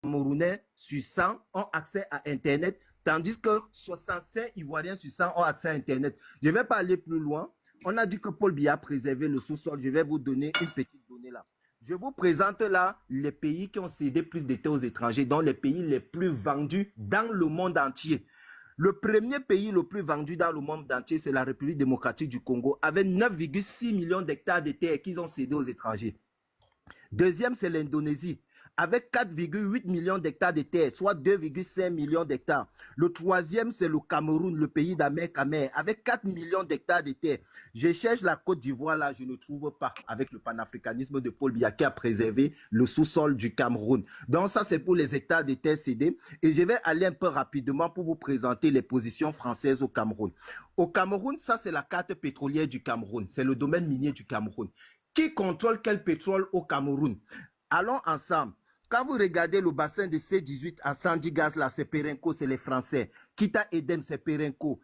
Camerounais sur 100 ont accès à Internet, tandis que 65 Ivoiriens sur 100 ont accès à Internet. Je ne vais pas aller plus loin. On a dit que Paul Biya a préservé le sous-sol. Je vais vous donner une petite donnée là. Je vous présente là les pays qui ont cédé plus d'été aux étrangers, dont les pays les plus vendus dans le monde entier. Le premier pays le plus vendu dans le monde entier, c'est la République démocratique du Congo, avec 9,6 millions d'hectares de terres qu'ils ont cédés aux étrangers. Deuxième, c'est l'Indonésie, avec 4,8 millions d'hectares de terres, soit 2,5 millions d'hectares. Le troisième, c'est le Cameroun, le pays d'Amérique avec 4 millions d'hectares de terres. Je cherche la Côte d'Ivoire, là, je ne trouve pas, avec le panafricanisme de Paul Biya qui a préservé le sous-sol du Cameroun. Donc ça, c'est pour les hectares de terres cédés. Et je vais aller un peu rapidement pour vous présenter les positions françaises au Cameroun. Au Cameroun, ça, c'est la carte pétrolière du Cameroun. C'est le domaine minier du Cameroun. Qui contrôle quel pétrole au Cameroun? Allons ensemble. Quand vous regardez le bassin de C18 à Sandigas, là, c'est Perenco, c'est les Français. Kita Edem, c'est Perenco.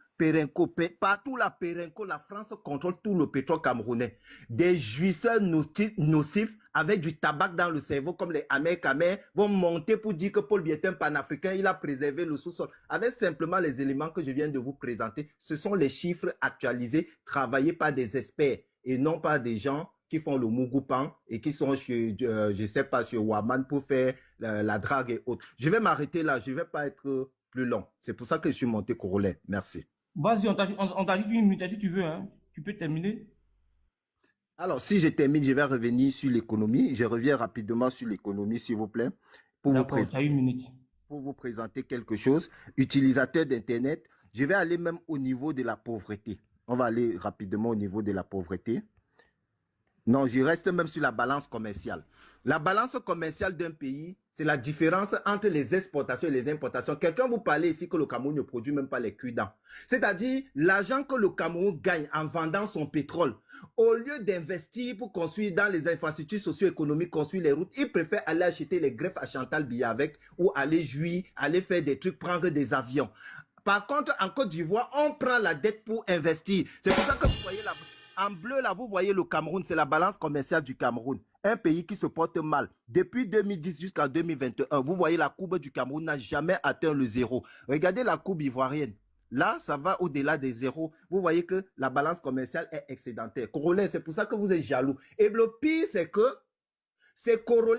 Partout là, Perenco, la France contrôle tout le pétrole camerounais. Des jouisseurs nocifs avec du tabac dans le cerveau, comme les Américains, vont monter pour dire que Paul Biya est un panafricain, il a préservé le sous-sol. Avec simplement les éléments que je viens de vous présenter, ce sont les chiffres actualisés, travaillés par des experts et non pas des gens qui font le Mugupan et qui sont chez, je sais pas, chez Waman pour faire la drague et autres. Je vais m'arrêter là, je vais pas être plus long. C'est pour ça que je suis monté Corolet. Merci. Vas-y, on t'ajoute une minute si tu veux, hein. Tu peux terminer. Alors, si je termine, je vais revenir sur l'économie. Je reviens rapidement sur l'économie, s'il vous plaît, pour vous D'accord, tu présenter, as une minute. pour vous présenter quelque chose. Utilisateur d'Internet, je vais aller même au niveau de la pauvreté. On va aller rapidement au niveau de la pauvreté. Non, je reste même sur la balance commerciale. La balance commerciale d'un pays, c'est la différence entre les exportations et les importations. Quelqu'un vous parlait ici que le Cameroun ne produit même pas les cuits-dents. C'est-à-dire l'argent que le Cameroun gagne en vendant son pétrole, au lieu d'investir pour construire dans les infrastructures socio-économiques, construire les routes, il préfère aller acheter les greffes à Chantal Biya avec ou aller jouir, aller faire des trucs, prendre des avions. Par contre, en Côte d'Ivoire, on prend la dette pour investir. C'est pour ça que vous voyez là, en bleu, là, vous voyez le Cameroun, c'est la balance commerciale du Cameroun. Un pays qui se porte mal. Depuis 2010 jusqu'à 2021, vous voyez la courbe du Cameroun n'a jamais atteint le zéro. Regardez la courbe ivoirienne. Là, ça va au-delà des zéros. Vous voyez que la balance commerciale est excédentaire. Corollaire, c'est pour ça que vous êtes jaloux. Et le pire, c'est que c'est Corollaire